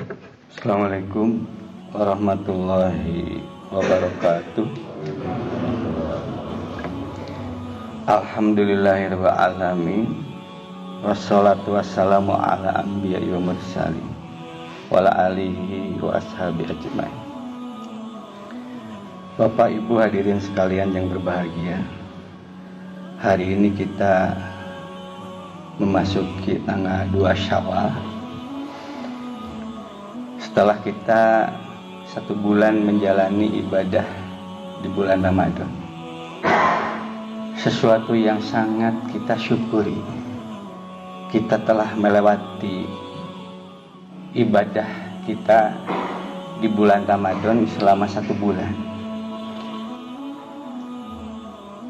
Assalamualaikum warahmatullahi wabarakatuh. Alhamdulillahirabbil alamin. Wassalatu wassalamu ala anbiya'i wa mursalin wa ala alihi wa ashabi ajmain. Bapak Ibu hadirin sekalian yang berbahagia, hari ini kita memasuki tanggal 2 Syawal. Setelah kita 1 bulan menjalani ibadah di bulan Ramadan, sesuatu yang sangat kita syukuri, kita telah melewati ibadah kita di bulan Ramadan selama 1 bulan.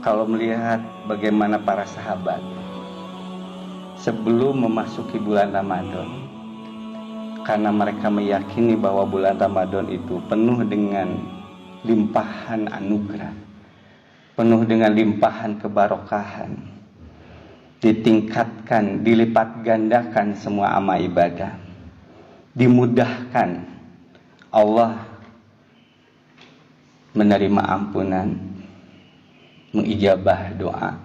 Kalau melihat bagaimana para sahabat sebelum memasuki bulan Ramadan, karena mereka meyakini bahwa bulan Ramadan itu penuh dengan limpahan anugerah, penuh dengan limpahan kebarokahan, ditingkatkan, dilipat gandakan semua amal ibadah, dimudahkan Allah menerima ampunan, mengijabah doa.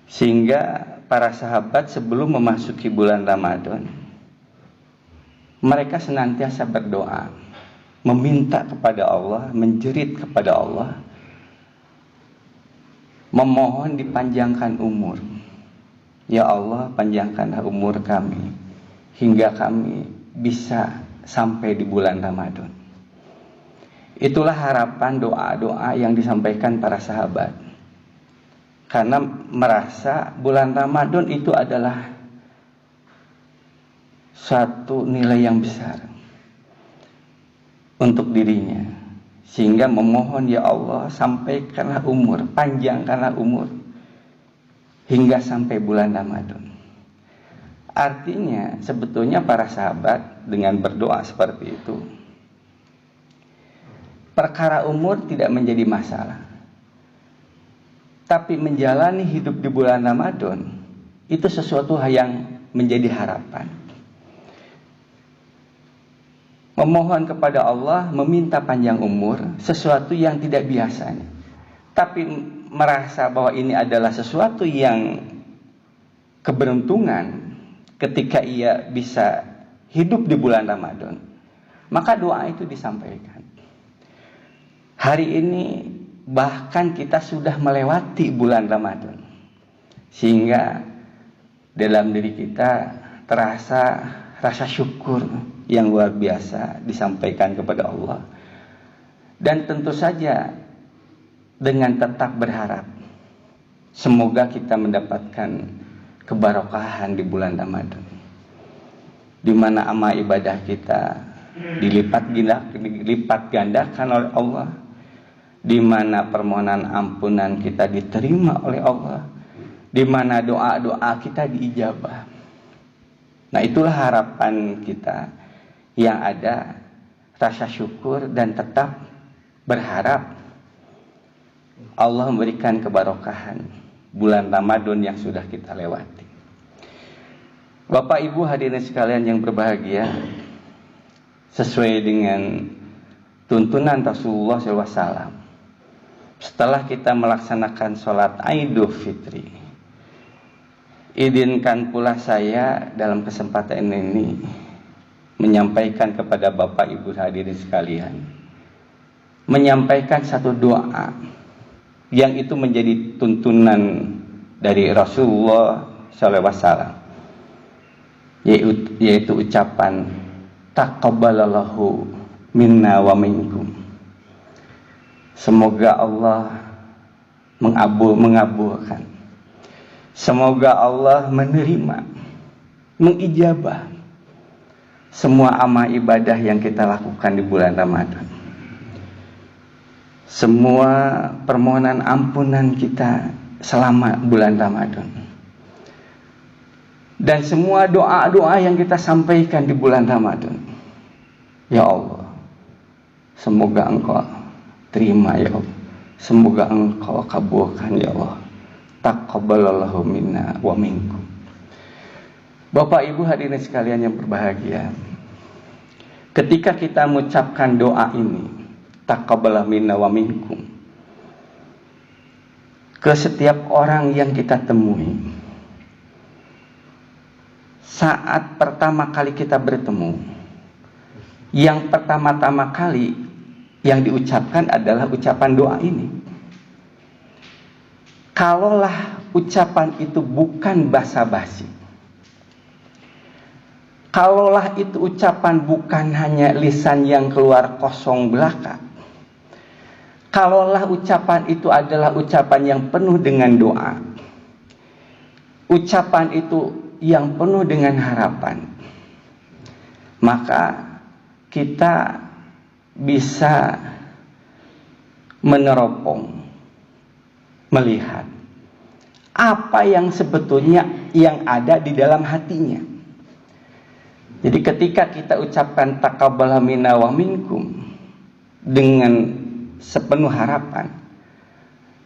Sehingga para sahabat sebelum memasuki bulan Ramadan, mereka senantiasa berdoa, meminta kepada Allah, menjerit kepada Allah, memohon dipanjangkan umur. Ya Allah, panjangkanlah umur kami hingga kami bisa sampai di bulan Ramadan. Itulah harapan doa-doa yang disampaikan para sahabat, karena merasa bulan Ramadan itu adalah satu nilai yang besar untuk dirinya, sehingga memohon, ya Allah, sampaikanlah umur, panjangkanlah umur hingga sampai bulan Ramadan. Artinya sebetulnya para sahabat dengan berdoa seperti itu, perkara umur tidak menjadi masalah, tapi menjalani hidup di bulan Ramadan itu sesuatu yang menjadi harapan. Memohon kepada Allah, meminta panjang umur, sesuatu yang tidak biasanya, tapi merasa bahwa ini adalah sesuatu yang keberuntungan ketika ia bisa hidup di bulan Ramadan, maka doa itu disampaikan. Hari ini bahkan kita sudah melewati bulan Ramadan, sehingga dalam diri kita terasa rasa syukur yang luar biasa disampaikan kepada Allah. Dan tentu saja dengan tetap berharap semoga kita mendapatkan kebarokahan di bulan Ramadan, di mana amal ibadah kita dilipat gandakan oleh Allah, di mana permohonan ampunan kita diterima oleh Allah, di mana doa-doa kita diijabah. Nah, itulah harapan kita yang ada, rasa syukur dan tetap berharap Allah memberikan kebarokahan bulan Ramadan yang sudah kita lewati. Bapak Ibu hadirin sekalian yang berbahagia, sesuai dengan tuntunan Rasulullah SAW, setelah kita melaksanakan sholat Idul Fitri, izinkan pula saya dalam kesempatan ini menyampaikan kepada Bapak Ibu hadirin sekalian, menyampaikan satu doa yang itu menjadi tuntunan dari Rasulullah SAW, yaitu ucapan taqabbalallahu minna wa minkum. Semoga Allah mengabulkan, semoga Allah menerima, mengijabah semua amal ibadah yang kita lakukan di bulan Ramadan, semua permohonan ampunan kita selama bulan Ramadan, dan semua doa-doa yang kita sampaikan di bulan Ramadan. Ya Allah, semoga Engkau terima, ya Allah, semoga Engkau kabulkan, ya Allah. Taqabbalallahu minna wa minkum. Bapak Ibu hadirin sekalian yang berbahagia, ketika kita mengucapkan doa ini, taqabbal minna wa minkum, ke setiap orang yang kita temui, saat pertama kali kita bertemu, yang pertama-tama kali yang diucapkan adalah ucapan doa ini. Kalaulah ucapan itu bukan basa-basi, kalaulah itu ucapan bukan hanya lisan yang keluar kosong belaka, kalaulah ucapan itu adalah ucapan yang penuh dengan doa, ucapan itu yang penuh dengan harapan, maka kita bisa meneropong, melihat apa yang sebetulnya yang ada di dalam hatinya. Jadi ketika kita ucapkan taqabbal minna wa minkum dengan sepenuh harapan,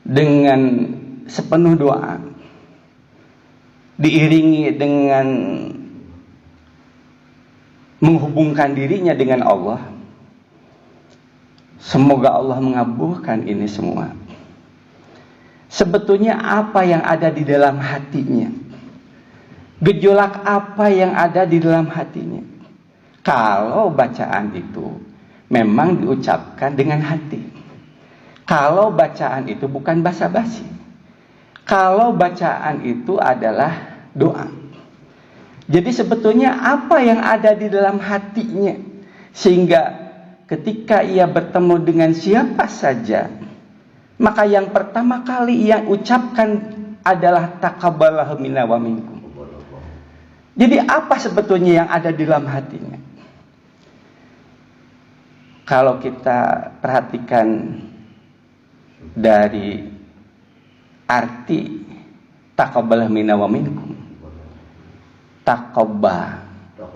dengan sepenuh doa, diiringi dengan menghubungkan dirinya dengan Allah, semoga Allah mengabulkan ini semua. Sebetulnya apa yang ada di dalam hatinya, gejolak apa yang ada di dalam hatinya, kalau bacaan itu memang diucapkan dengan hati, kalau bacaan itu bukan basa-basi, kalau bacaan itu adalah doa. Jadi sebetulnya apa yang ada di dalam hatinya, sehingga ketika ia bertemu dengan siapa saja, maka yang pertama kali ia ucapkan adalah taqabbal minna wa minkum. Jadi apa sebetulnya yang ada di dalam hatinya? Kalau kita perhatikan dari arti taqabbal minna wa minkum, taqabbal,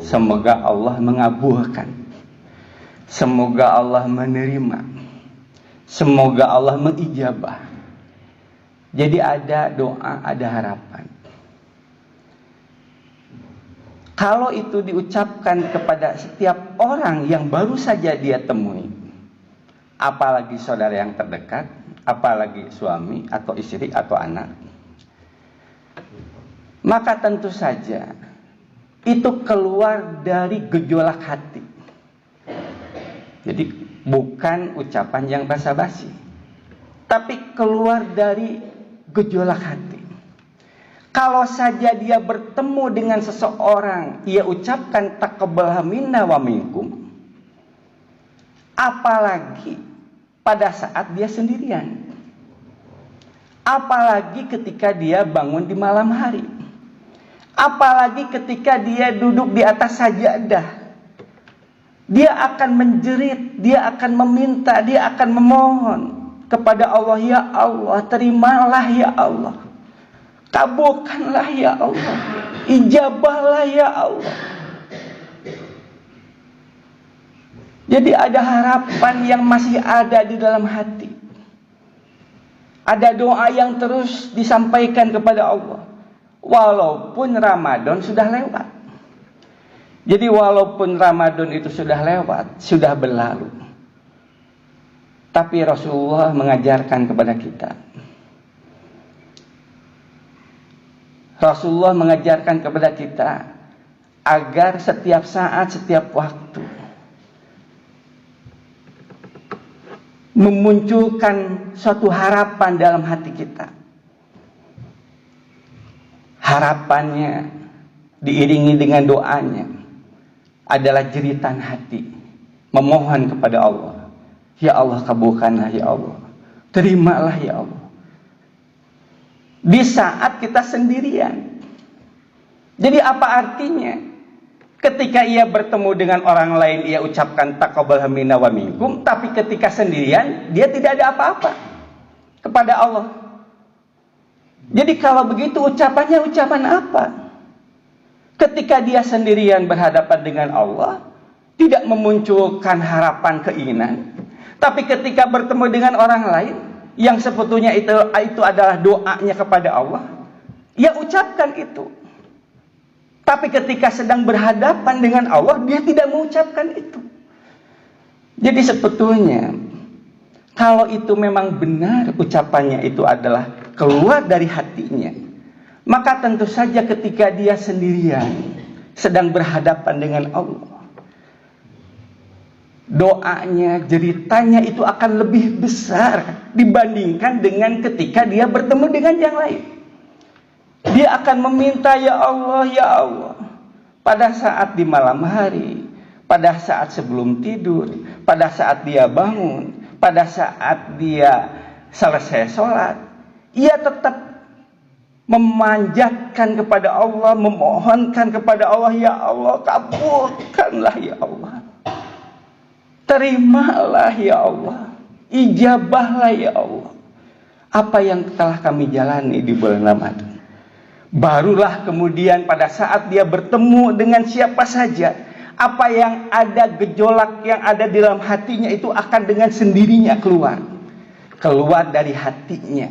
semoga Allah mengabulkan, semoga Allah menerima, semoga Allah mengijabah. Jadi ada doa, ada harapan. Kalau itu diucapkan kepada setiap orang yang baru saja dia temui, apalagi saudara yang terdekat, apalagi suami atau istri atau anak, maka tentu saja itu keluar dari gejolak hati. Jadi bukan ucapan yang basa-basi, tapi keluar dari gejolak hati. Kalau saja dia bertemu dengan seseorang, ia ucapkan taqabbal minna wa minkum, apalagi pada saat dia sendirian, apalagi ketika dia bangun di malam hari, apalagi ketika dia duduk di atas sajadah, dia akan menjerit, dia akan meminta, dia akan memohon kepada Allah, ya Allah, terimalah ya Allah, kabulkanlah ya Allah, ijabahlah ya Allah. Jadi ada harapan yang masih ada di dalam hati, ada doa yang terus disampaikan kepada Allah, walaupun Ramadan sudah lewat. Jadi walaupun Ramadan itu sudah lewat, sudah berlalu, tapi Rasulullah mengajarkan kepada kita, Rasulullah mengajarkan kepada kita agar setiap saat, setiap waktu memunculkan suatu harapan dalam hati kita. Harapannya diiringi dengan doanya adalah jeritan hati, memohon kepada Allah, ya Allah kabulkanlah ya Allah, terimalah ya Allah. Di saat kita sendirian. Jadi apa artinya? Ketika ia bertemu dengan orang lain, ia ucapkan taqabbal minna wa minkum, tapi ketika sendirian, dia tidak ada apa-apa kepada Allah. Jadi kalau begitu ucapannya ucapan apa? Ketika dia sendirian berhadapan dengan Allah, tidak memunculkan harapan, keinginan. Tapi ketika bertemu dengan orang lain, yang sebetulnya itu adalah doanya kepada Allah, ia ucapkan itu. Tapi ketika sedang berhadapan dengan Allah, dia tidak mengucapkan itu. Jadi sebetulnya kalau itu memang benar ucapannya itu adalah keluar dari hatinya, maka tentu saja ketika dia sendirian sedang berhadapan dengan Allah, doanya, jeritanya itu akan lebih besar dibandingkan dengan ketika dia bertemu dengan yang lain. Dia akan meminta, ya Allah, pada saat di malam hari, pada saat sebelum tidur, pada saat dia bangun, pada saat dia selesai sholat, ia tetap memanjatkan kepada Allah, memohonkan kepada Allah, ya Allah, kabulkanlah ya Allah, terimalah ya Allah, ijabahlah ya Allah apa yang telah kami jalani di bulan Ramadan. Barulah kemudian pada saat dia bertemu dengan siapa saja, apa yang ada, gejolak yang ada di dalam hatinya itu akan dengan sendirinya keluar dari hatinya.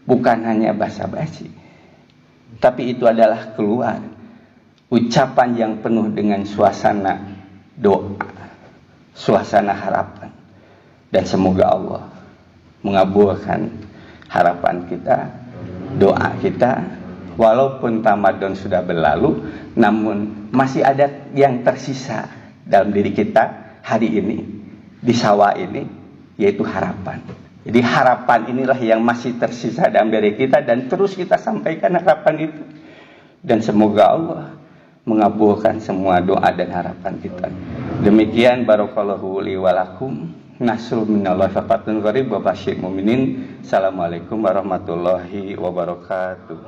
Bukan hanya basa-basi, tapi itu adalah keluar ucapan yang penuh dengan suasana doa, suasana harapan. Dan semoga Allah mengabulkan harapan kita, doa kita. Walaupun Ramadan sudah berlalu, namun masih ada yang tersisa dalam diri kita hari ini, di sawah ini, yaitu harapan. Jadi harapan inilah yang masih tersisa dalam diri kita, dan terus kita sampaikan harapan itu. Dan semoga Allah mengabulkan semua doa dan harapan kita. Demikian, barakallahu li wa lakum, nasrul minallahi wa fathun qarib wa basyiril mu'minin. Assalamualaikum warahmatullahi wabarakatuh.